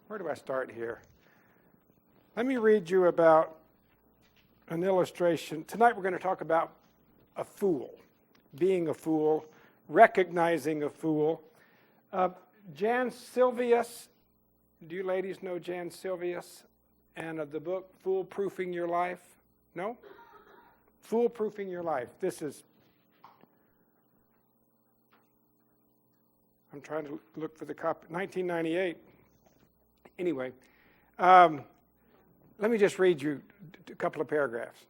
Where do I start here? Let me read you about an illustration. Tonight we're going to talk about a fool, being a fool, recognizing a fool. Jan Silvius, do you ladies know Jan Silvius and the book Foolproofing Your Life? No? Foolproofing Your Life. I'm trying to look for the copy, 1998. Anyway, let me just read you a couple of paragraphs.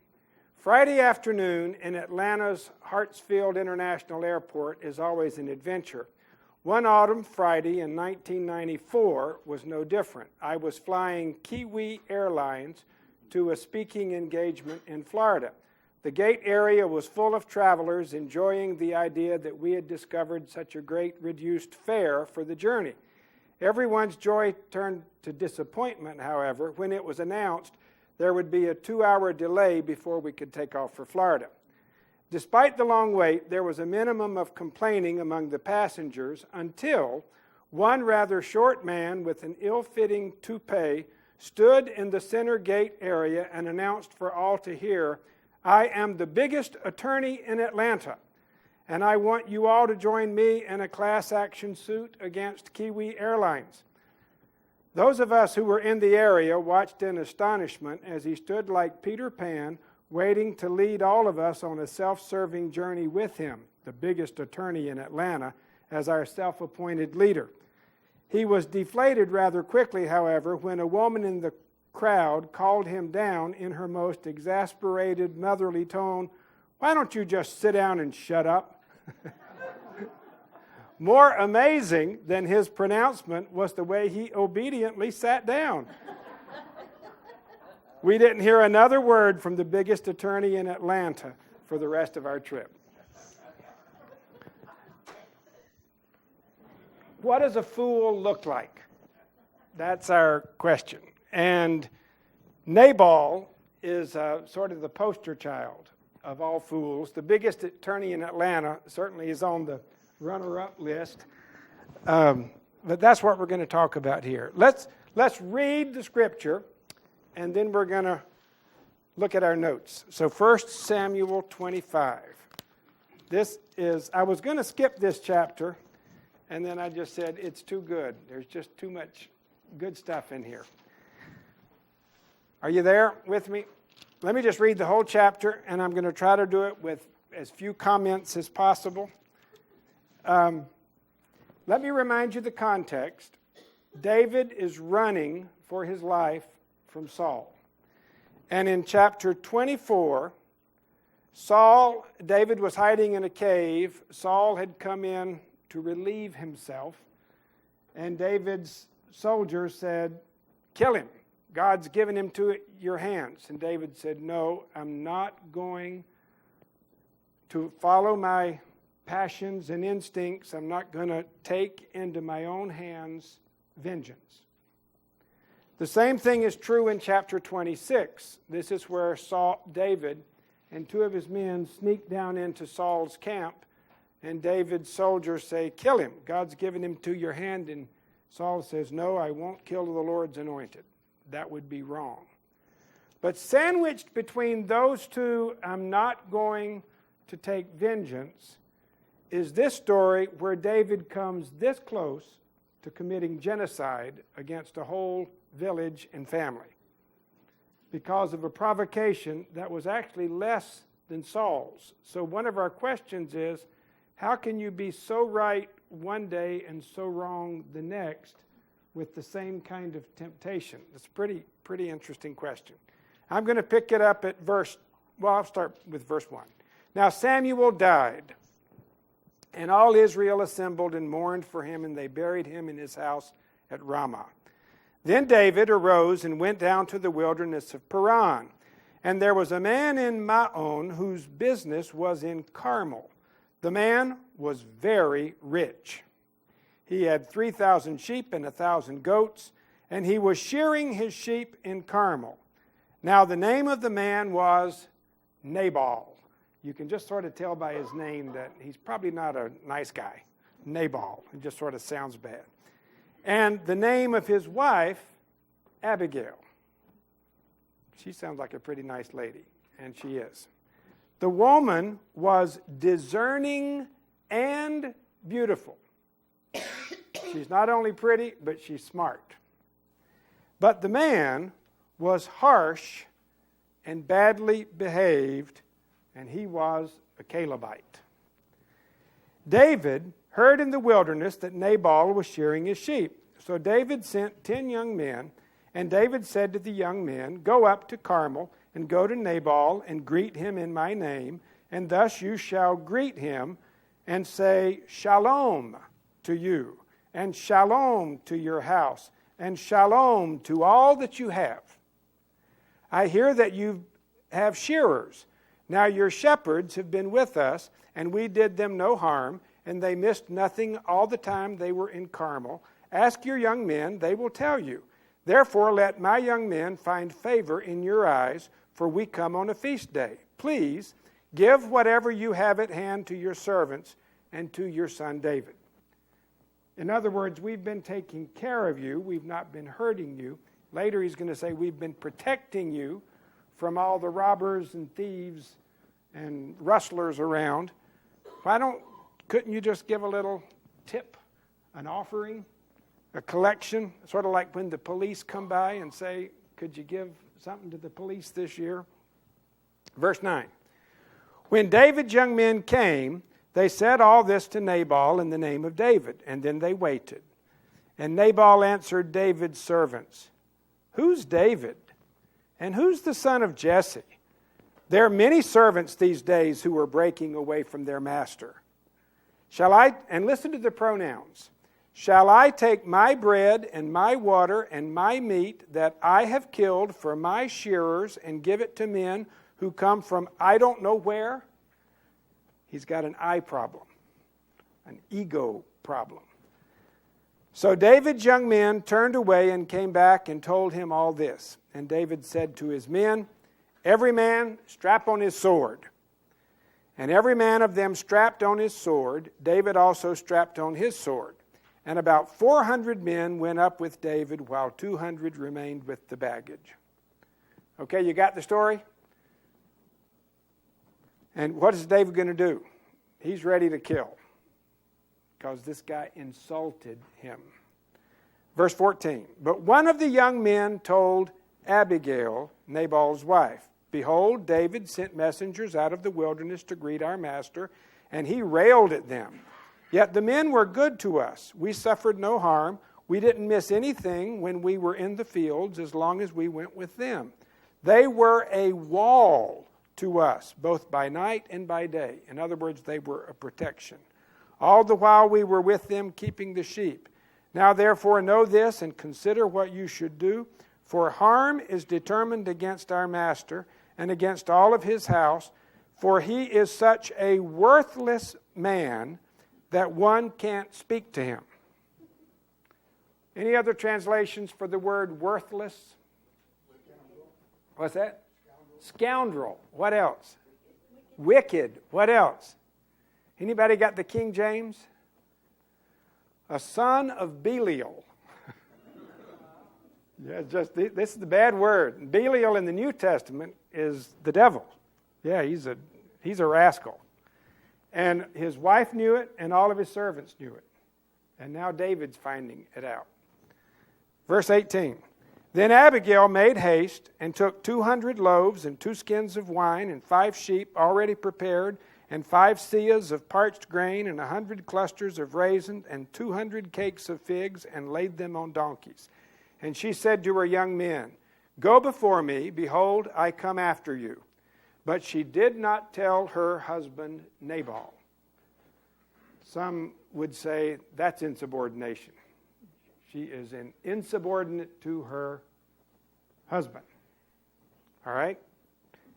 Friday afternoon in Atlanta's Hartsfield International Airport is always an adventure. One autumn Friday in 1994 was no different. I was flying Kiwi Airlines to a speaking engagement in Florida. The gate area was full of travelers enjoying the idea that we had discovered such a great reduced fare for the journey. Everyone's joy turned to disappointment, however, when it was announced there would be a 2-hour delay before we could take off for Florida. Despite the long wait, there was a minimum of complaining among the passengers until one rather short man with an ill-fitting toupee stood in the center gate area and announced for all to hear, "I am the biggest attorney in Atlanta, and I want you all to join me in a class action suit against Kiwi Airlines." Those of us who were in the area watched in astonishment as he stood like Peter Pan, waiting to lead all of us on a self-serving journey with him, the biggest attorney in Atlanta, as our self-appointed leader. He was deflated rather quickly, however, when a woman in the crowd called him down in her most exasperated motherly tone, "Why don't you just sit down and shut up?" More amazing than his pronouncement was the way he obediently sat down. We didn't hear another word from the biggest attorney in Atlanta for the rest of our trip. What does a fool look like? That's our question. And Nabal is sort of the poster child of all fools. The biggest attorney in Atlanta certainly is on the runner-up list. But that's what we're going to talk about here. Let's read the scripture, and then we're going to look at our notes. So 1 Samuel 25. I was going to skip this chapter, and then I just said it's too good. There's just too much good stuff in here. Are you there with me? Let me just read the whole chapter, and I'm going to try to do it with as few comments as possible. Let me remind you the context. David is running for his life from Saul. And in chapter 24, David was hiding in a cave. Saul had come in to relieve himself. And David's soldiers said, "Kill him. God's given him to your hands." And David said, "No, I'm not going to follow my passions and instincts. I'm not going to take into my own hands vengeance." The same thing is true in chapter 26. This is where David and 2 of his men sneak down into Saul's camp, and David's soldiers say, "Kill him. God's given him to your hand." And Saul says, "No, I won't kill the Lord's anointed." That would be wrong. But sandwiched between those two, "I'm not going to take vengeance," is this story where David comes this close to committing genocide against a whole village and family because of a provocation that was actually less than Saul's. So one of our questions is, how can you be so right one day and so wrong the next with the same kind of temptation? It's a pretty interesting question. I'm going to pick it up at I'll start with verse 1. Now Samuel died, and all Israel assembled and mourned for him, and they buried him in his house at Ramah. Then David arose and went down to the wilderness of Paran. And there was a man in Maon whose business was in Carmel. The man was very rich. He had 3,000 sheep and 1,000 goats, and he was shearing his sheep in Carmel. Now the name of the man was Nabal. You can just sort of tell by his name that he's probably not a nice guy. Nabal. It just sort of sounds bad. and the name of his wife, Abigail. She sounds like a pretty nice lady, and she is. The woman was discerning and beautiful. She's not only pretty, but she's smart. But the man was harsh and badly behaved, and he was a Calebite. David heard in the wilderness that Nabal was shearing his sheep. So David sent 10 young men, and David said to the young men, "Go up to Carmel, and go to Nabal, and greet him in my name, and thus you shall greet him, and say, Shalom to you, and Shalom to your house, and Shalom to all that you have. I hear that you have shearers. Now your shepherds have been with us, and we did them no harm, and they missed nothing all the time they were in Carmel. Ask your young men, they will tell you. Therefore let my young men find favor in your eyes, for we come on a feast day. Please give whatever you have at hand to your servants and to your son David." In other words, we've been taking care of you. We've not been hurting you. Later he's going to say we've been protecting you from all the robbers and thieves and rustlers around. Couldn't you just give a little tip, an offering, a collection, sort of like when the police come by and say, "Could you give something to the police this year?" Verse 9. When David's young men came, they said all this to Nabal in the name of David, and then they waited. And Nabal answered David's servants, "Who's David? And who's the son of Jesse? There are many servants these days who are breaking away from their master. And listen to the pronouns. Shall I take my bread and my water and my meat that I have killed for my shearers and give it to men who come from I don't know where?" He's got an I problem, an ego problem. So David's young men turned away and came back and told him all this. And David said to his men, "Every man strap on his sword." And every man of them strapped on his sword. David also strapped on his sword. And about 400 men went up with David, while 200 remained with the baggage. Okay, you got the story? And what is David going to do? He's ready to kill, because this guy insulted him. Verse 14. But one of the young men told Abigail, Nabal's wife, "Behold, David sent messengers out of the wilderness to greet our master, and he railed at them. Yet the men were good to us. We suffered no harm. We didn't miss anything when we were in the fields as long as we went with them. They were a wall to us, both by night and by day." In other words, they were a protection. "All the while we were with them keeping the sheep. Now therefore know this and consider what you should do, for harm is determined against our master and against all of his house, for he is such a worthless man that one can't speak to him." Any other translations for the word worthless? What's that? Scoundrel. What else? Wicked. What else? Anybody got the King James? A son of Belial. Yeah, this is the bad word. Belial in the New Testament is the devil. Yeah, he's a rascal. And his wife knew it, and all of his servants knew it. And now David's finding it out. Verse 18. Then Abigail made haste and took 200 loaves and 2 skins of wine and 5 sheep already prepared and 5 seahs of parched grain and 100 clusters of raisins and 200 cakes of figs, and laid them on donkeys. And she said to her young men, "Go before me, behold, I come after you." But she did not tell her husband Nabal. Some would say that's insubordination. She is insubordinate to her husband. All right?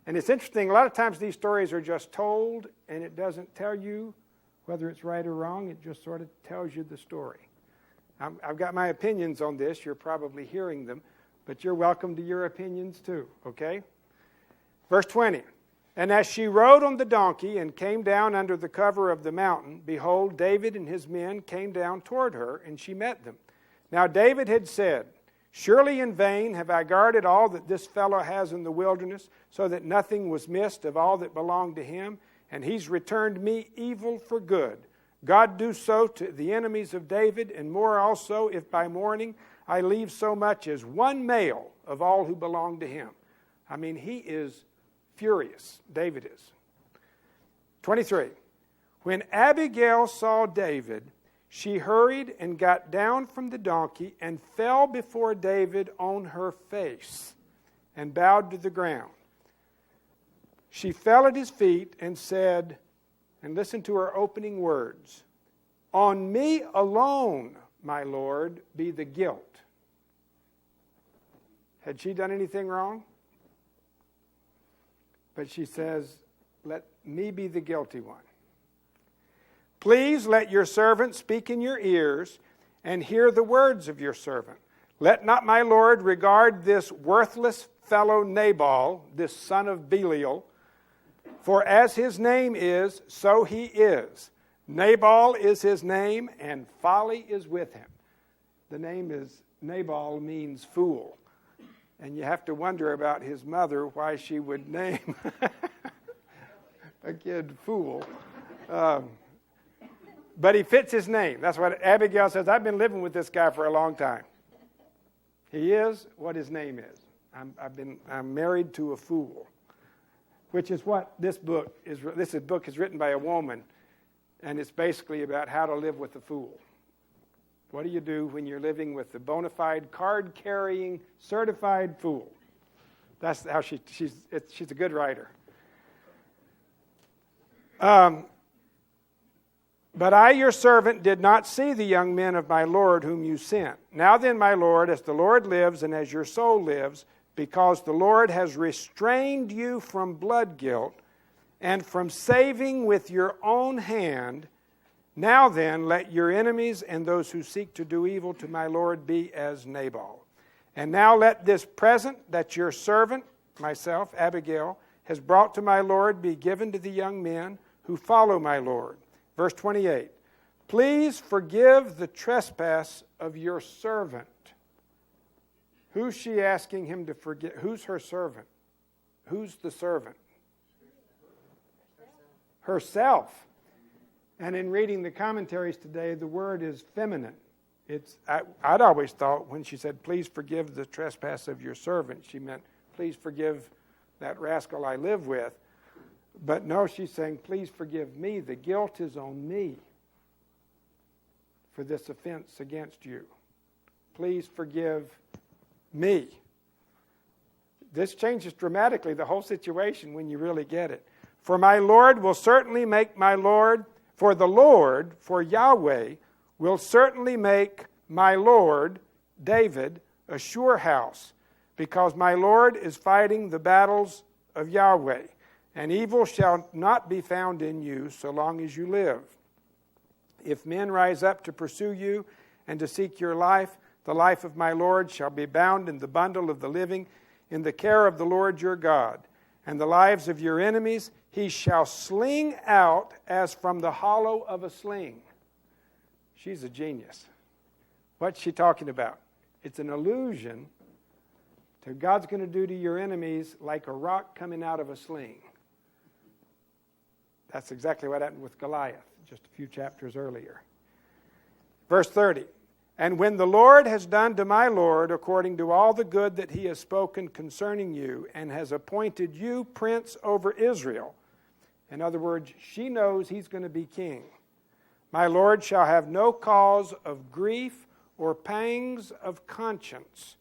And it's interesting, a lot of times these stories are just told, and it doesn't tell you whether it's right or wrong. It just sort of tells you the story. I've got my opinions on this. You're probably hearing them, but you're welcome to your opinions too, okay? Verse 20. And as she rode on the donkey and came down under the cover of the mountain, behold, David and his men came down toward her, and she met them. Now David had said, surely in vain have I guarded all that this fellow has in the wilderness, so that nothing was missed of all that belonged to him, and he's returned me evil for good. God do so to the enemies of David, and more also, if by morning I leave so much as one male of all who belong to him. I mean, he is furious. David is. 23. When Abigail saw David, she hurried and got down from the donkey and fell before David on her face and bowed to the ground. She fell at his feet and said, and listen to her opening words, on me alone, my Lord, be the guilt. Had she done anything wrong? But she says, let me be the guilty one. Please let your servant speak in your ears and hear the words of your servant. Let not my Lord regard this worthless fellow Nabal, this son of Belial, for as his name is, so he is. Nabal is his name, and folly is with him. The name is, Nabal means fool. And you have to wonder about his mother, why she would name a kid fool. But he fits his name. That's what Abigail says. I've been living with this guy for a long time. He is what his name is. I'm married to a fool, which is what this book is. This book is written by a woman, and it's basically about how to live with a fool. What do you do when you're living with the bona fide, card-carrying, certified fool? That's how she's a good writer. But I, your servant, did not see the young men of my Lord whom you sent. Now then, my Lord, as the Lord lives and as your soul lives, because the Lord has restrained you from blood guilt and from saving with your own hand, now then, let your enemies and those who seek to do evil to my Lord be as Nabal. And now let this present that your servant, myself, Abigail, has brought to my Lord be given to the young men who follow my Lord. Verse 28, please forgive the trespass of your servant. Who's she asking him to forgive? Who's her servant? Who's the servant? Herself. And in reading the commentaries today, the word is feminine. I'd always thought when she said, please forgive the trespass of your servant, she meant, please forgive that rascal I live with. But no, she's saying, please forgive me. The guilt is on me for this offense against you. Please forgive me. This changes dramatically the whole situation when you really get it. For my Lord will certainly make my Lord, for Yahweh, will certainly make my Lord, David, a sure house, because my Lord is fighting the battles of Yahweh. And evil shall not be found in you so long as you live. If men rise up to pursue you and to seek your life, the life of my Lord shall be bound in the bundle of the living in the care of the Lord your God. And the lives of your enemies he shall sling out as from the hollow of a sling. She's a genius. What's she talking about? It's an allusion to God's going to do to your enemies like a rock coming out of a sling. That's exactly what happened with Goliath just a few chapters earlier. Verse 30, and when the Lord has done to my Lord according to all the good that he has spoken concerning you and has appointed you prince over Israel, in other words, she knows he's going to be king, my Lord shall have no cause of grief or pangs of conscience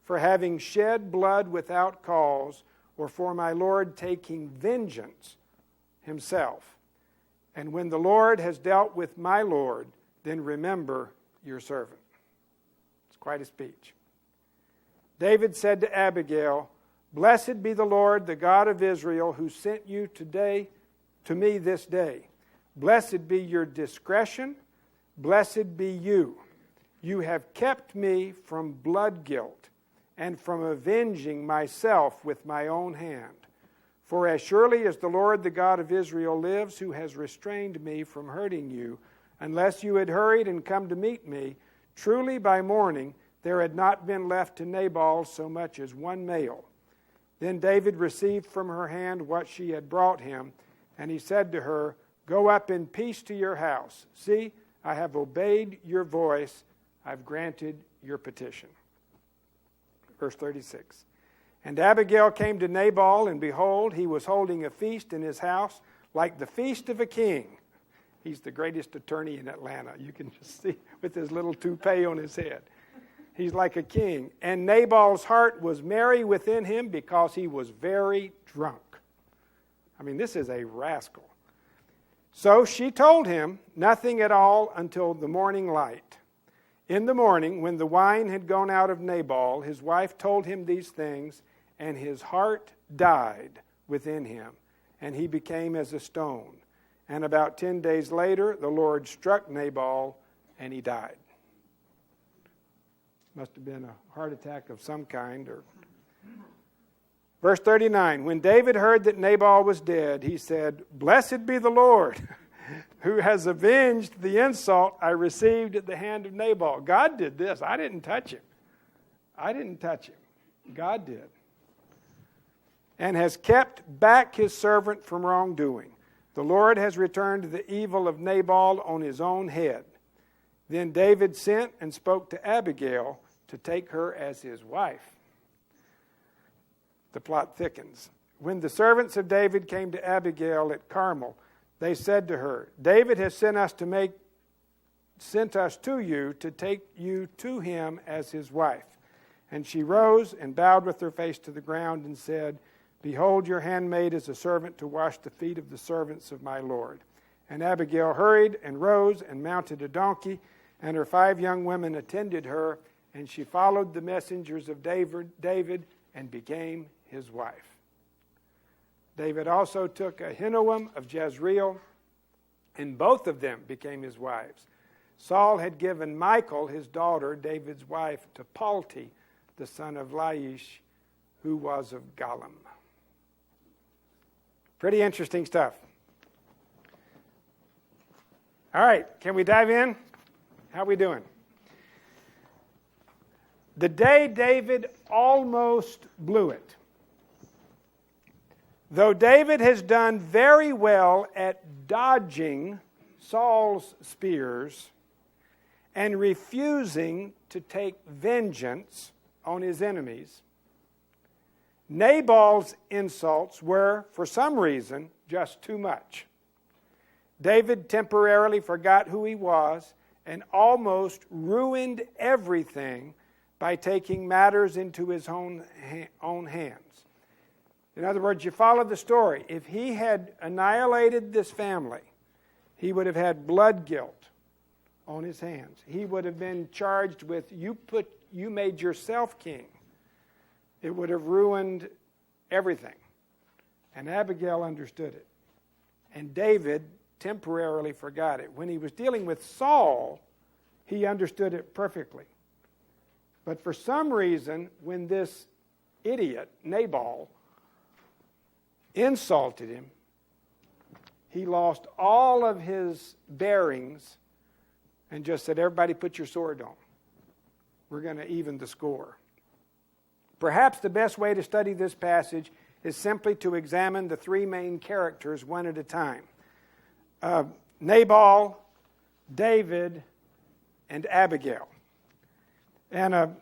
for having shed blood without cause, or for my Lord taking vengeance himself. And when the Lord has dealt with my Lord, then remember your servant. It's quite a speech. David said to Abigail, blessed be the Lord, the God of Israel, who sent you today to me this day. Blessed be your discretion. Blessed be you. You have kept me from blood guilt and from avenging myself with my own hand. For as surely as the Lord, the God of Israel, lives, who has restrained me from hurting you, unless you had hurried and come to meet me, Truly by morning there had not been left to Nabal so much as one male. Then David received from her hand what she had brought him, and he said to her, Go up in peace to your house. See, I have obeyed your voice. I've granted your petition. Verse 36. And Abigail came to Nabal, and behold, he was holding a feast in his house, like the feast of a king. He's the greatest attorney in Atlanta. You can just see with his little toupee on his head. He's like a king. And Nabal's heart was merry within him because he was very drunk. I mean, this is a rascal. So she told him nothing at all until the morning light. In the morning, when the wine had gone out of Nabal, his wife told him these things, and his heart died within him, and he became as a stone. And about 10 days later, the Lord struck Nabal, and he died. Must have been a heart attack of some kind. Verse 39, when David heard that Nabal was dead, he said, Blessed be the Lord, who has avenged the insult I received at the hand of Nabal. God did this. I didn't touch him. God did. And has kept back his servant from wrongdoing. The Lord has returned the evil of Nabal on his own head. Then David sent and spoke to Abigail to take her as his wife. The plot thickens. When the servants of David came to Abigail at Carmel, they said to her, David has sent us to you to take you to him as his wife. And she rose and bowed with her face to the ground and said, Behold, your handmaid is a servant to wash the feet of the servants of my Lord. And Abigail hurried and rose and mounted a donkey, and her 5 young women attended her, and she followed the messengers of David and became his wife. David also took Ahinoam of Jezreel, and both of them became his wives. Saul had given Michal, his daughter, David's wife, to Palti, the son of Laish, who was of Galim. Pretty interesting stuff. All right, can we dive in? How are we doing? The day David almost blew it. Though David has done very well at dodging Saul's spears and refusing to take vengeance on his enemies, Nabal's insults were, for some reason, just too much. David temporarily forgot who he was and almost ruined everything by taking matters into his own hands. In other words, you follow the story. If he had annihilated this family, he would have had blood guilt on his hands. He would have been charged with, you made yourself king. It would have ruined everything. And Abigail understood it. And David temporarily forgot it. When he was dealing with Saul, he understood it perfectly. But for some reason, when this idiot, Nabal, insulted him, he lost all of his bearings and just said, everybody put your sword on. We're going to even the score. Perhaps the best way to study this passage is simply to examine the 3 main characters one at a time. Nabal, David, and Abigail. And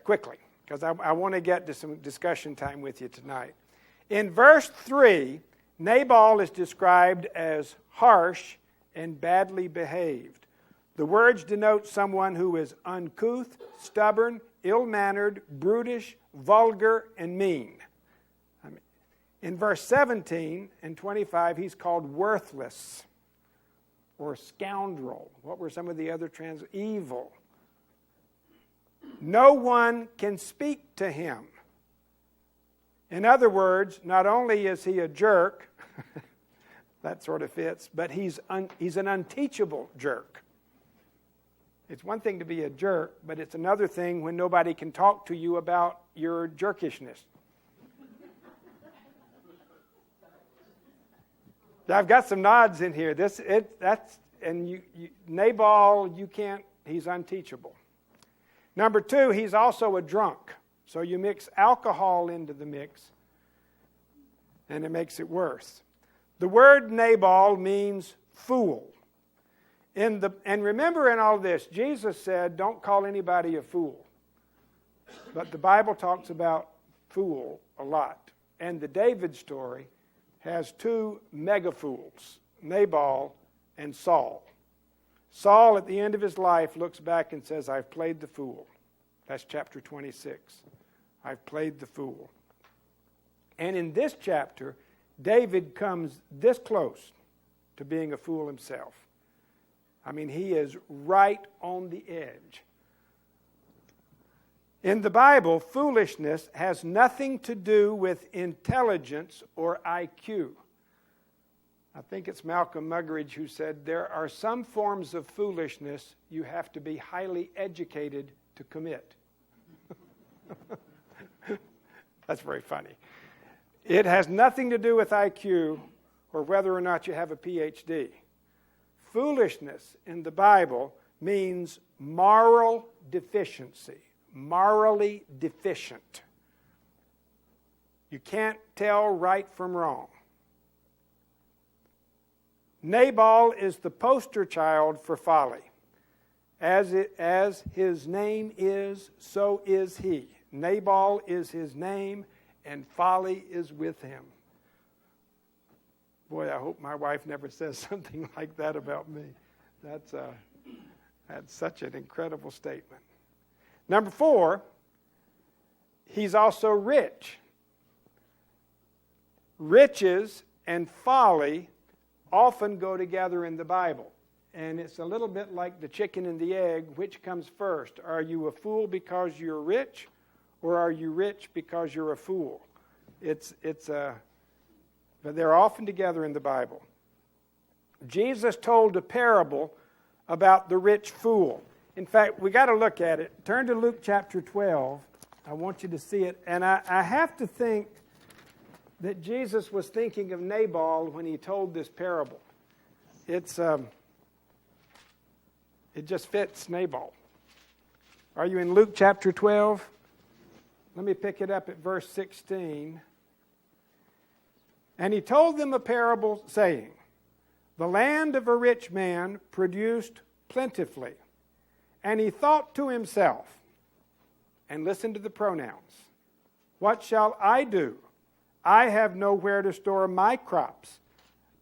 quickly, because I want to get to some discussion time with you tonight. In verse 3, Nabal is described as harsh and badly behaved. The words denote someone who is uncouth, stubborn, ill-mannered, brutish, vulgar, and mean. In verse 17 and 25, he's called worthless or scoundrel. What were some of the other evil. No one can speak to him. In other words, not only is he a jerk, that sort of fits, but he's an unteachable jerk. It's one thing to be a jerk, but it's another thing when nobody can talk to you about your jerkishness. I've got some nods in here. and Nabal, he's unteachable. Number 2, he's also a drunk. So you mix alcohol into the mix, and it makes it worse. The word Nabal means fool. And remember in all this, Jesus said, don't call anybody a fool. But the Bible talks about fool a lot. And the David story has 2 mega fools, Nabal and Saul. Saul, at the end of his life, looks back and says, I've played the fool. That's chapter 26. I've played the fool. And in this chapter, David comes this close to being a fool himself. I mean, he is right on the edge. In the Bible, foolishness has nothing to do with intelligence or IQ. I think it's Malcolm Muggeridge who said, there are some forms of foolishness you have to be highly educated to commit. That's very funny. It has nothing to do with IQ or whether or not you have a PhD. Foolishness in the Bible means moral deficiency, morally deficient. You can't tell right from wrong. Nabal is the poster child for folly. As his name is, so is he. Nabal is his name, and folly is with him. Boy, I hope my wife never says something like that about me. That's such an incredible statement. Number 4, he's also rich. Riches and folly often go together in the Bible. And it's a little bit like the chicken and the egg. Which comes first? Are you a fool because you're rich, or are you rich because you're a fool? But they're often together in the Bible. Jesus told a parable about the rich fool. In fact, we got to look at it. Turn to Luke chapter 12. I want you to see it. And I have to think that Jesus was thinking of Nabal when he told this parable. It just fits Nabal. Are you in Luke chapter 12? Let me pick it up at verse 16. And he told them a parable, saying, the land of a rich man produced plentifully. And he thought to himself, and listen to the pronouns, what shall I do? I have nowhere to store my crops.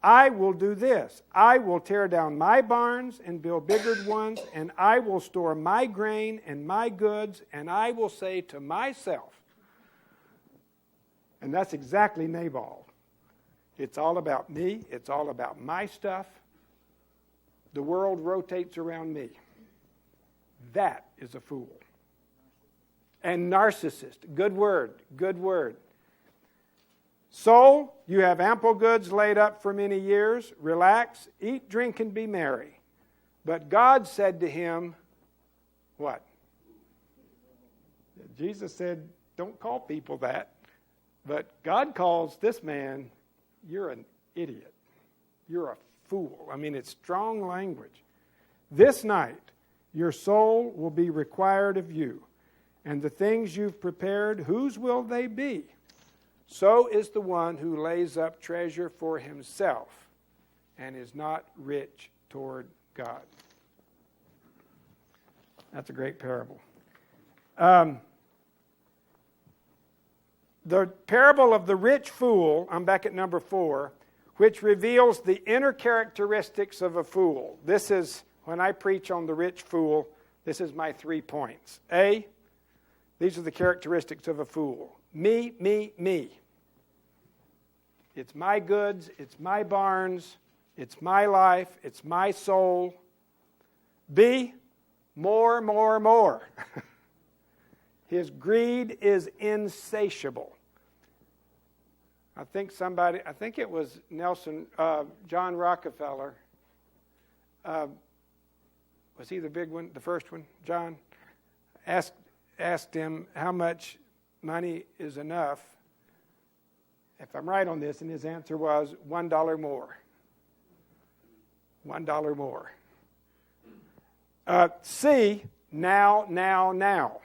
I will do this. I will tear down my barns and build bigger ones, and I will store my grain and my goods, and I will say to myself, and that's exactly Nabal. It's all about me. It's all about my stuff. The world rotates around me. That is a fool. And narcissist. Good word. Good word. Soul, you have ample goods laid up for many years. Relax, eat, drink, and be merry. But God said to him, what? Jesus said, don't call people that. But God calls this man, you're an idiot. You're a fool. I mean, it's strong language. This night, your soul will be required of you. And the things you've prepared, whose will they be? So is the one who lays up treasure for himself and is not rich toward God. That's a great parable. The parable of the rich fool, I'm back at number 4, which reveals the inner characteristics of a fool. This is, when I preach on the rich fool, this is my 3 points. A, these are the characteristics of a fool. Me, me, me. It's my goods, it's my barns, it's my life, it's my soul. B, more, more, more. His greed is insatiable. I think it was John Rockefeller. Was he the big one, the first one? John asked him how much money is enough. If I'm right on this, and his answer was $1 more. $1 more. C, now.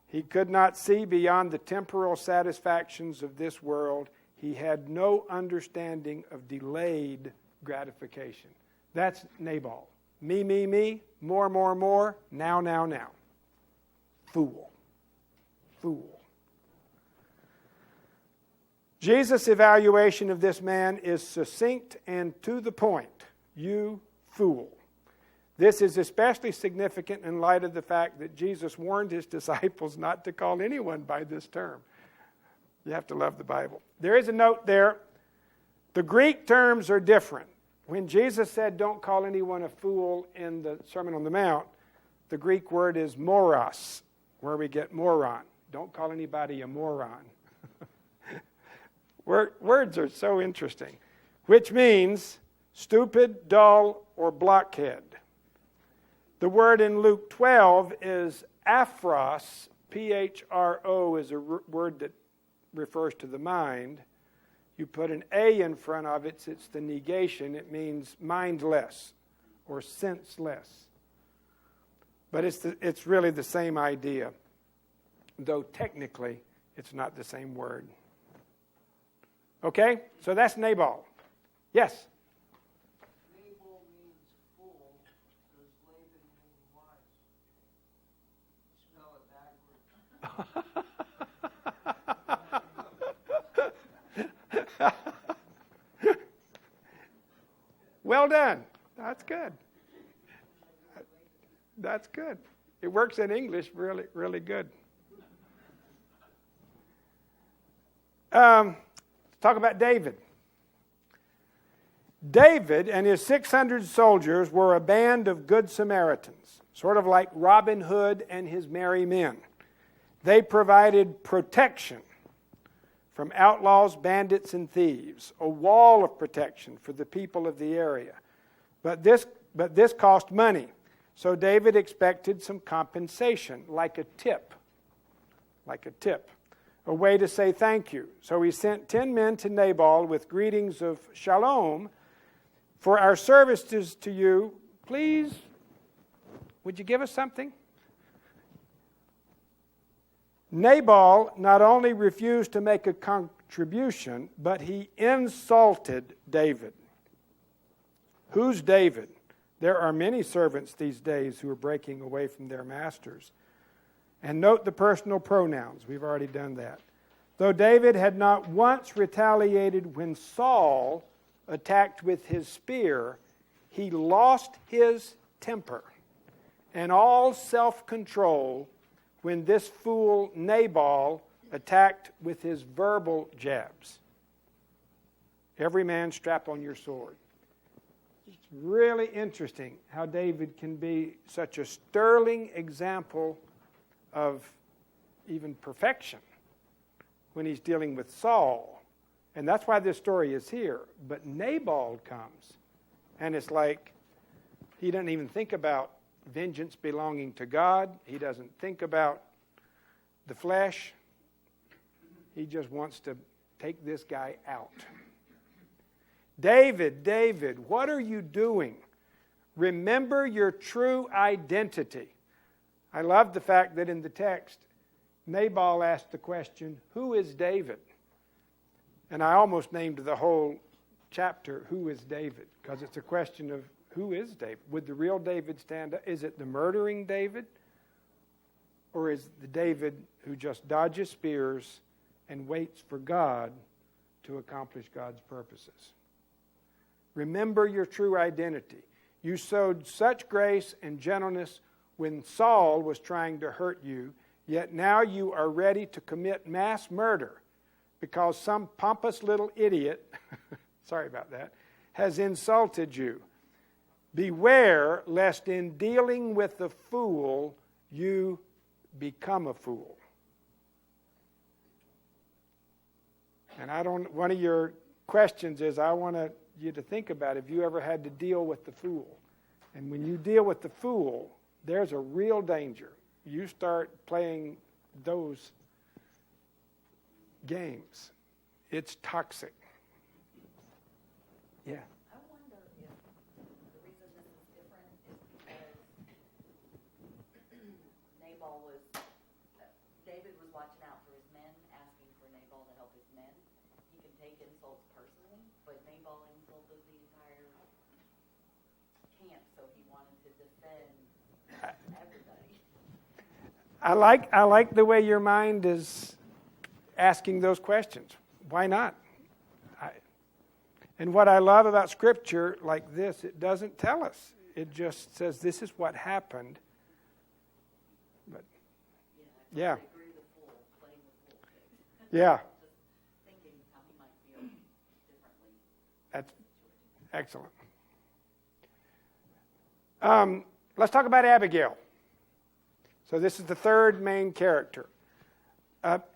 He could not see beyond the temporal satisfactions of this world. He had no understanding of delayed gratification. That's Nabal. Me, more, now. Fool. Jesus' evaluation of this man is succinct and to the point. You fool. This is especially significant in light of the fact that Jesus warned his disciples not to call anyone by this term. You have to love the Bible. There is a note there. The Greek terms are different. When Jesus said don't call anyone a fool in the Sermon on the Mount, the Greek word is moros, where we get moron. Don't call anybody a moron. Words are so interesting, which means stupid, dull, or blockhead. The word in Luke 12 is aphros. P-H-R-O is a word that refers to the mind. You put an A in front of it, it's the negation. It means mindless or senseless. But it's really the same idea, though technically it's not the same word. Okay? So that's Nabal. Yes? Nabal means fool. Does Laban mean wise? Spell it backwards. Well done. That's good. That's good. It works in English really, really good. Let's talk about David. David and his 600 soldiers were a band of good Samaritans, sort of like Robin Hood and his merry men. They provided protection from outlaws, bandits, and thieves, a wall of protection for the people of the area. But this cost money, so David expected some compensation, like a tip, a way to say thank you. So he sent 10 men to Nabal with greetings of shalom. For our services to you, please, would you give us something? Nabal not only refused to make a contribution, but he insulted David. Who's David? There are many servants these days who are breaking away from their masters. And note the personal pronouns. We've already done that. Though David had not once retaliated when Saul attacked with his spear, he lost his temper and all self-control when this fool Nabal attacked with his verbal jabs. Every man strap on your sword. It's really interesting how David can be such a sterling example of even perfection when he's dealing with Saul. And that's why this story is here. But Nabal comes, and it's like he doesn't even think about vengeance belonging to God. He doesn't think about the flesh. He just wants to take this guy out. David, what are you doing? Remember your true identity. I love the fact that in the text, Nabal asked the question, who is David? And I almost named the whole chapter, Who is David? Because it's a question of who is David? Would the real David stand up? Is it the murdering David? Or is the David who just dodges spears and waits for God to accomplish God's purposes? Remember your true identity. You showed such grace and gentleness when Saul was trying to hurt you, yet now you are ready to commit mass murder because some pompous little idiot, sorry about that, has insulted you. Beware lest in dealing with the fool, you become a fool. And one of your questions is, I want you to think about if you ever had to deal with the fool. And when you deal with the fool, there's a real danger. You start playing those games. It's toxic. Yeah. I wonder if Nabal was, David was watching out for his men, asking for Nabal to help his men. He can take insults personally, but Nabal insulted the entire camp, so he wanted to defend everybody. I like the way your mind is asking those questions. Why not? And what I love about Scripture like this, it doesn't tell us. It just says this is what happened. But yeah. I agree with Bull, playing with Bull. Yeah. Just thinking how he might feel differently. That's excellent. Let's talk about Abigail. So this is the third main character.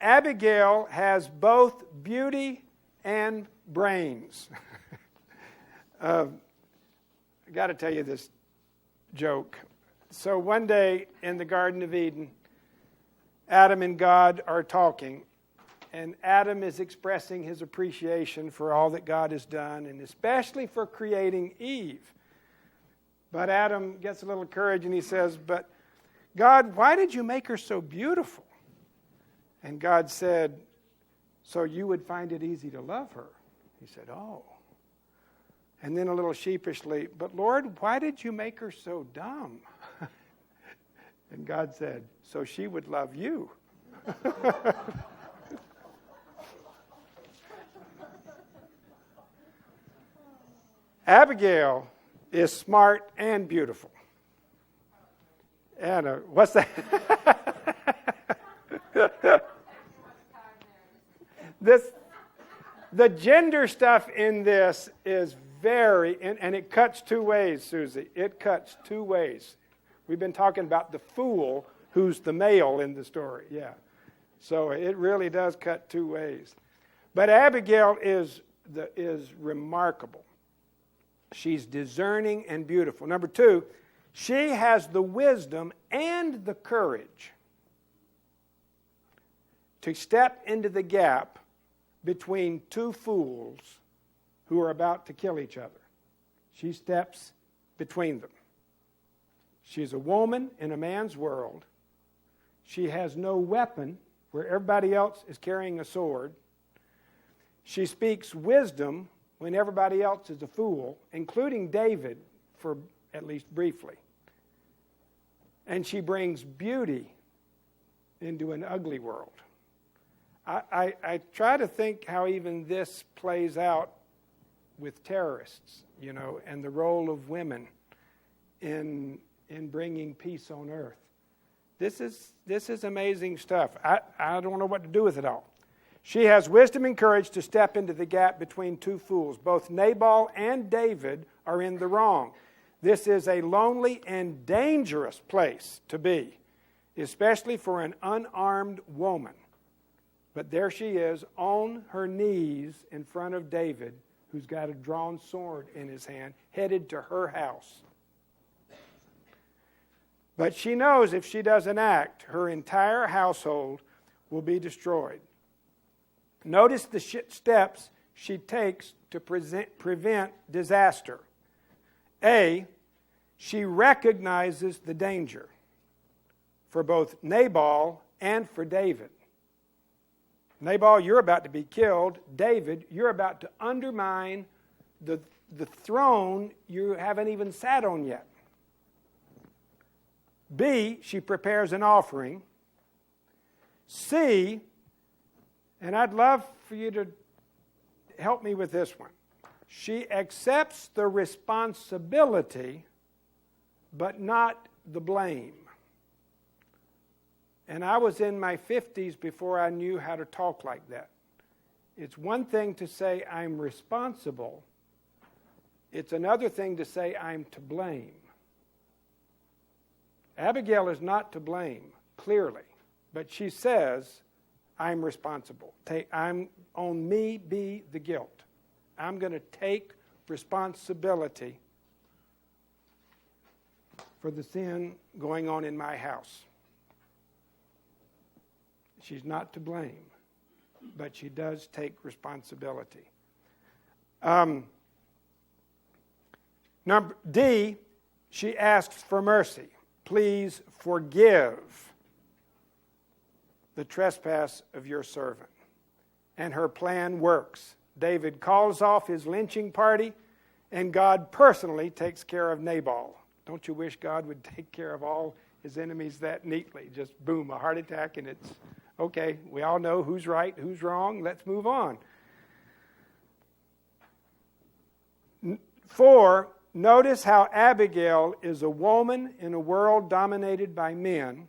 Abigail has both beauty and brains. I got to tell you this joke. So one day in the Garden of Eden, Adam and God are talking, and Adam is expressing his appreciation for all that God has done, and especially for creating Eve. But Adam gets a little courage and he says, "But God, why did you make her so beautiful?" And God said, "So you would find it easy to love her." He said, "Oh." And then a little sheepishly, "But Lord, why did you make her so dumb?" And God said, "So she would love you." Abigail is smart and beautiful. And what's that? The gender stuff in this is and it cuts two ways, Susie. It cuts two ways. We've been talking about the fool who's the male in the story, yeah. So it really does cut two ways. But Abigail is remarkable. She's discerning and beautiful. Number two, she has the wisdom and the courage to step into the gap between two fools who are about to kill each other. She steps between them. She's a woman in a man's world. She has no weapon where everybody else is carrying a sword. She speaks wisdom when everybody else is a fool, including David, for at least briefly. And she brings beauty into an ugly world. I try to think how even this plays out with terrorists, and the role of women in bringing peace on earth. This is amazing stuff. I don't know what to do with it all. She has wisdom and courage to step into the gap between two fools. Both Nabal and David are in the wrong. This is a lonely and dangerous place to be, especially for an unarmed woman. But there she is on her knees in front of David, who's got a drawn sword in his hand, headed to her house. But she knows if she doesn't act, her entire household will be destroyed. Notice the steps she takes to prevent disaster. A, she recognizes the danger for both Nabal and for David. Nabal, you're about to be killed. David, you're about to undermine the throne you haven't even sat on yet. B, she prepares an offering. C, and I'd love for you to help me with this one. She accepts the responsibility, but not the blame. And I was in my 50s before I knew how to talk like that. It's one thing to say I'm responsible. It's another thing to say I'm to blame. Abigail is not to blame, clearly, but she says, I'm responsible. On me be the guilt. I'm going to take responsibility for the sin going on in my house. She's not to blame, but she does take responsibility. Number D, she asks for mercy. Please forgive the trespass of your servant. And her plan works. David calls off his lynching party, and God personally takes care of Nabal. Don't you wish God would take care of all his enemies that neatly? Just boom, a heart attack, and it's okay. We all know who's right, who's wrong. Let's move on. 4, notice how Abigail is a woman in a world dominated by men.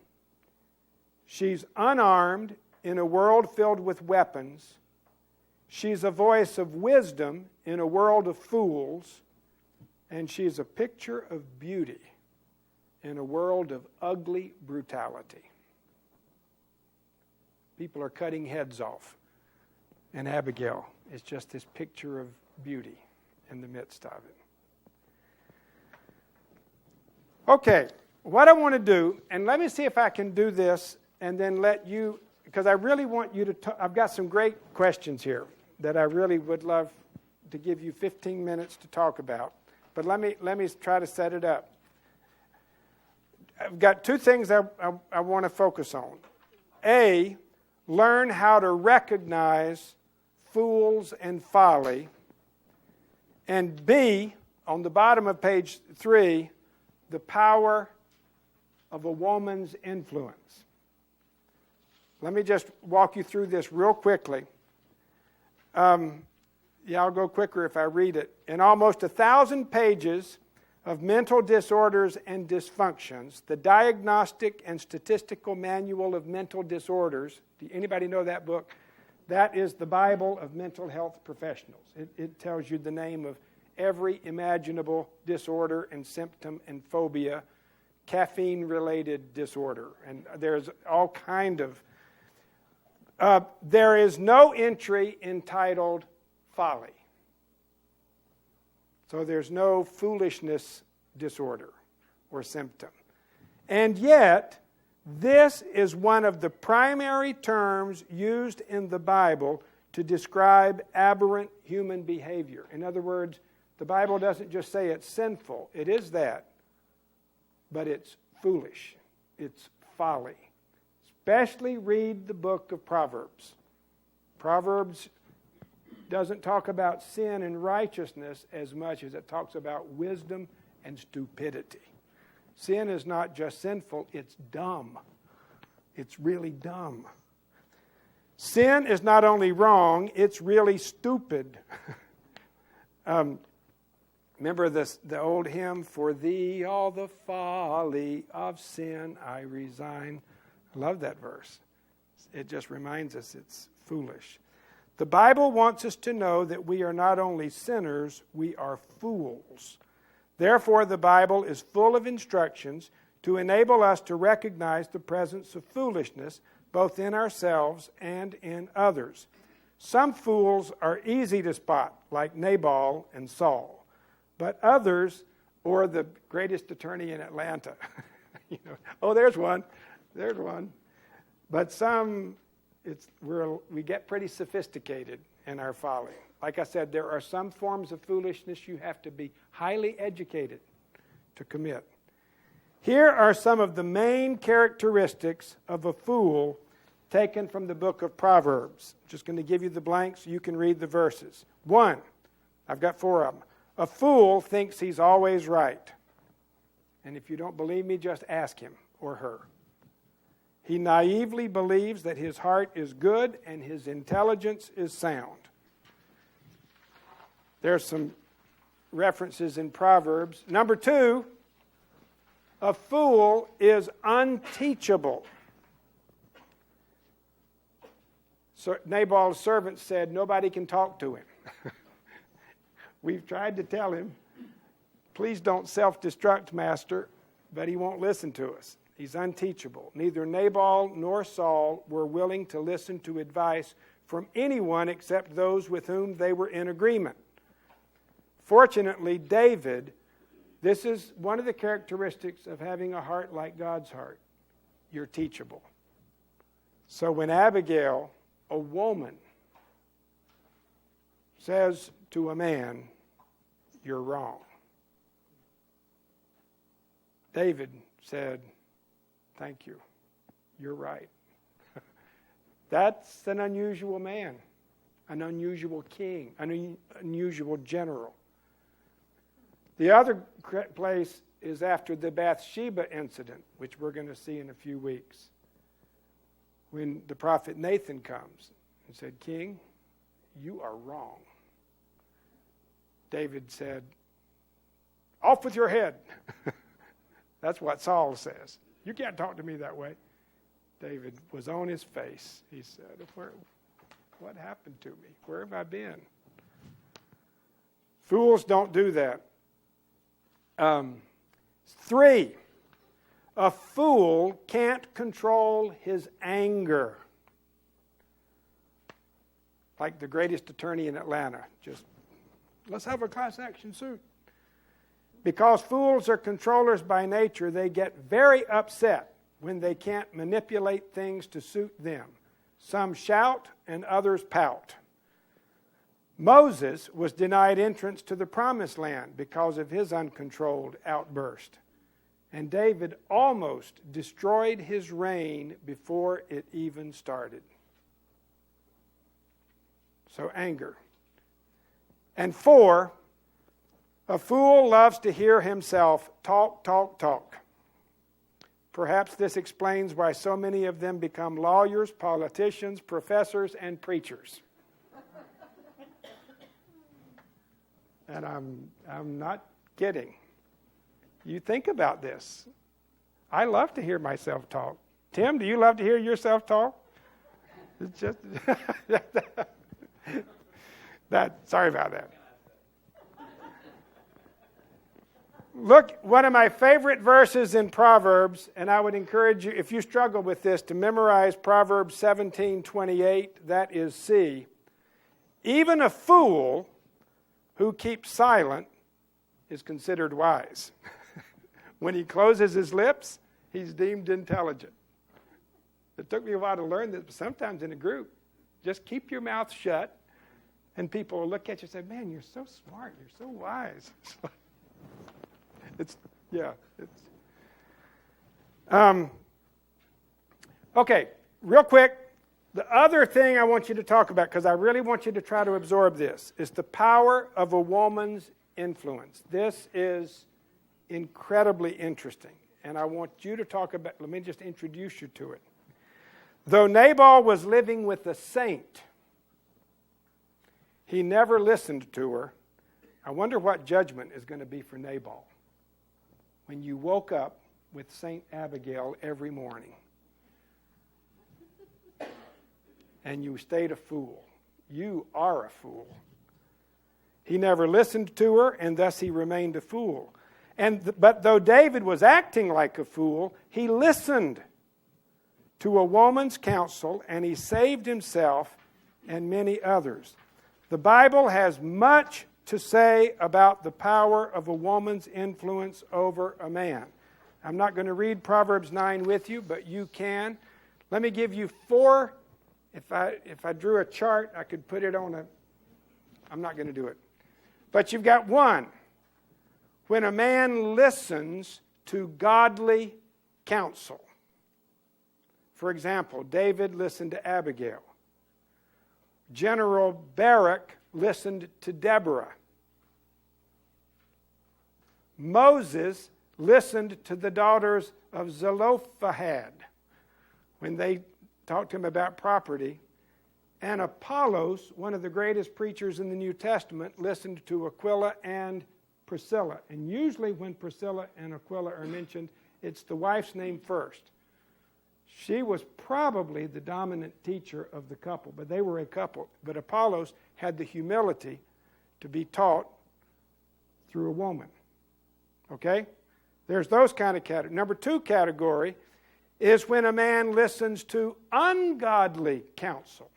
She's unarmed in a world filled with weapons. She's a voice of wisdom in a world of fools. And she's a picture of beauty in a world of ugly brutality. People are cutting heads off. And Abigail is just this picture of beauty in the midst of it. Okay, what I want to do, and let me see if I can do this and then let you, because I really want you to talk. I've got some great questions here that I really would love to give you 15 minutes to talk about. But let me try to set it up. I've got 2 things I want to focus on. A, learn how to recognize fools and folly. And B, on the bottom of page 3, the power of a woman's influence. Let me just walk you through this real quickly. I'll go quicker if I read it. In almost 1,000 pages of mental disorders and dysfunctions, the Diagnostic and Statistical Manual of Mental Disorders, anybody know that book? That is the Bible of mental health professionals. It tells you the name of every imaginable disorder and symptom and phobia, caffeine-related disorder, and there's all kind of... there is no entry entitled folly. So there's no foolishness disorder or symptom. And yet, this is one of the primary terms used in the Bible to describe aberrant human behavior. In other words, the Bible doesn't just say it's sinful. It is that. But it's foolish. It's folly. Especially read the book of Proverbs. Proverbs doesn't talk about sin and righteousness as much as it talks about wisdom and stupidity. Sin is not just sinful, it's dumb. It's really dumb. Sin is not only wrong, it's really stupid. Remember the old hymn, "For thee all the folly of sin I resign." I love that verse. It just reminds us it's foolish. The Bible wants us to know that we are not only sinners, we are fools. Therefore, the Bible is full of instructions to enable us to recognize the presence of foolishness both in ourselves and in others. Some fools are easy to spot, like Nabal and Saul, but others, or the greatest attorney in Atlanta. Oh, there's one. There's one. But some, we get pretty sophisticated in our folly. Like I said, there are some forms of foolishness you have to be highly educated to commit. Here are some of the main characteristics of a fool taken from the book of Proverbs. I'm just going to give you the blanks. You can read the verses. 1, I've got 4 of them. A fool thinks he's always right. And if you don't believe me, just ask him or her. He naively believes that his heart is good and his intelligence is sound. There's some references in Proverbs. Number 2, a fool is unteachable. So Nabal's servant said, nobody can talk to him. We've tried to tell him, please don't self-destruct, master, but he won't listen to us. He's unteachable. Neither Nabal nor Saul were willing to listen to advice from anyone except those with whom they were in agreement. Fortunately, David, this is one of the characteristics of having a heart like God's heart. You're teachable. So when Abigail, a woman, says to a man, you're wrong, David said, thank you. You're right. That's an unusual man, an unusual king, an unusual general. The other place is after the Bathsheba incident, which we're going to see in a few weeks, when the prophet Nathan comes and said, King, you are wrong. David said, off with your head. That's what Saul says. You can't talk to me that way. David was on his face. He said, what happened to me? Where have I been? Fools don't do that. 3, a fool can't control his anger. Like the greatest attorney in Atlanta. Just, let's have a class action suit. Because fools are controllers by nature, they get very upset when they can't manipulate things to suit them. Some shout and others pout. Moses was denied entrance to the promised land because of his uncontrolled outburst. And David almost destroyed his reign before it even started. So anger. And 4, a fool loves to hear himself talk, talk, talk. Perhaps this explains why so many of them become lawyers, politicians, professors, and preachers. And I'm not kidding. You think about this. I love to hear myself talk. Tim, do you love to hear yourself talk? It's just sorry about that. Look, one of my favorite verses in Proverbs, and I would encourage you, if you struggle with this, to memorize Proverbs 17:28. That is C. Even a fool who keeps silent is considered wise. When he closes his lips, he's deemed intelligent. It took me a while to learn this, but sometimes in a group, just keep your mouth shut, and people will look at you and say, man, you're so smart, you're so wise. Okay, real quick, the other thing I want you to talk about, because I really want you to try to absorb this, is the power of a woman's influence. This is incredibly interesting, and I want you to talk about, let me just introduce you to it. Though Nabal was living with a saint, he never listened to her. I wonder what judgment is going to be for Nabal when you woke up with Saint Abigail every morning and you stayed a fool. You are a fool. He never listened to her, and thus he remained a fool. But though David was acting like a fool, he listened to a woman's counsel, and he saved himself and many others. The Bible has much to say about the power of a woman's influence over a man. I'm not going to read Proverbs 9 with you, but you can. Let me give you 4. If I drew a chart, I could put it on a... I'm not going to do it. But you've got 1. When a man listens to godly counsel. For example, David listened to Abigail. General Barak listened to Deborah. Moses listened to the daughters of Zelophehad when they talked to him about property. And Apollos, one of the greatest preachers in the New Testament, listened to Aquila and Priscilla. And usually when Priscilla and Aquila are mentioned, it's the wife's name first. She was probably the dominant teacher of the couple, but they were a couple. But Apollos had the humility to be taught through a woman. Okay? There's those kind of categories. Number 2 category is when a man listens to ungodly counsel.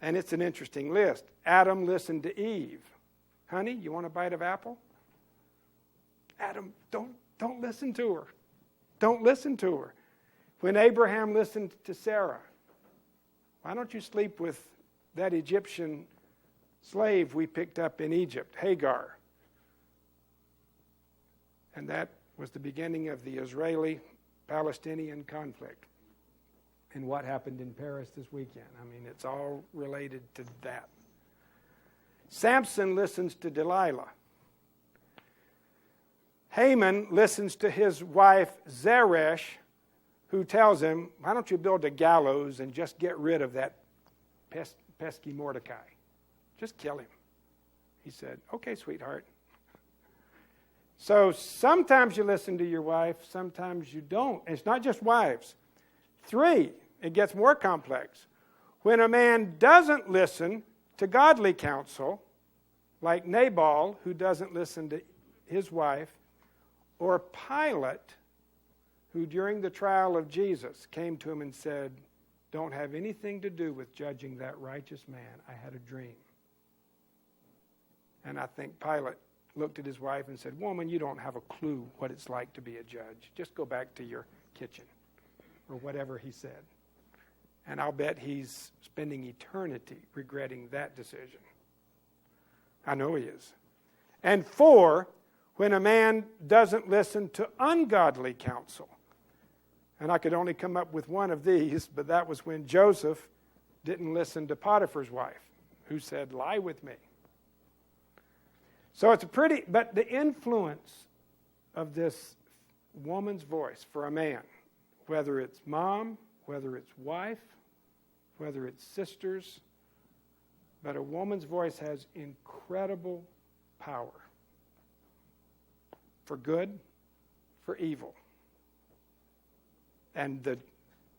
And it's an interesting list. Adam listened to Eve. Honey, you want a bite of apple? Adam, don't listen to her. Don't listen to her. When Abraham listened to Sarah, why don't you sleep with that Egyptian slave we picked up in Egypt, Hagar? And that was the beginning of the Israeli-Palestinian conflict. and what happened in Paris this weekend. I mean, it's all related to that. Samson listens to Delilah. Haman listens to his wife Zeresh, who tells him, why don't you build a gallows and just get rid of that pesky Mordecai? Just kill him. He said, okay, sweetheart. So sometimes you listen to your wife, sometimes you don't. It's not just wives. 3, it gets more complex. When a man doesn't listen to godly counsel, like Nabal, who doesn't listen to his wife, or Pilate, who during the trial of Jesus came to him and said, don't have anything to do with judging that righteous man. I had a dream. And I think Pilate looked at his wife and said, woman, you don't have a clue what it's like to be a judge. Just go back to your kitchen, or whatever he said. And I'll bet he's spending eternity regretting that decision. I know he is. And 4, when a man doesn't listen to ungodly counsel. And I could only come up with one of these, but that was when Joseph didn't listen to Potiphar's wife, who said, lie with me. So it's but the influence of this woman's voice for a man, whether it's mom, whether it's wife, whether it's sisters, but a woman's voice has incredible power. For good, for evil. And the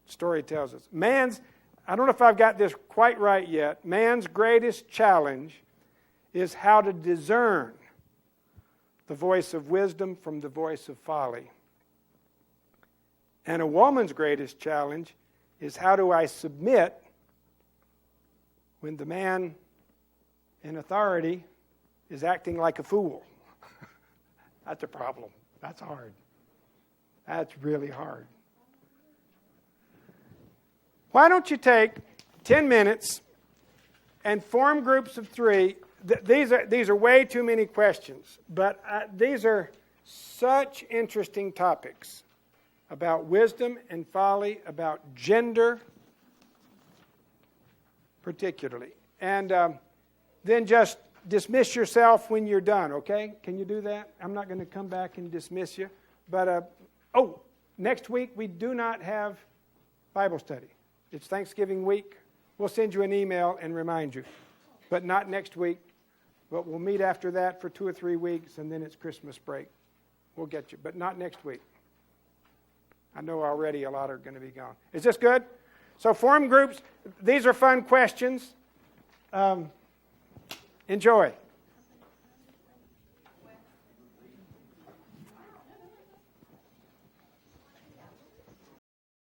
story tells us. I don't know if I've got this quite right yet, man's greatest challenge is how to discern the voice of wisdom from the voice of folly. And a woman's greatest challenge is how do I submit when the man in authority is acting like a fool. That's a problem. That's hard. That's really hard. Why don't you take 10 minutes and form groups of 3. These are way too many questions, but these are such interesting topics about wisdom and folly, about gender particularly. And then just dismiss yourself when you're done, okay? Can you do that? I'm not going to come back and dismiss you. But, next week we do not have Bible study. It's Thanksgiving week. We'll send you an email and remind you. But not next week. But we'll meet after that for 2 or 3 weeks, and then it's Christmas break. We'll get you, but not next week. I know already a lot are going to be gone. Is this good? So form groups. These are fun questions. Enjoy.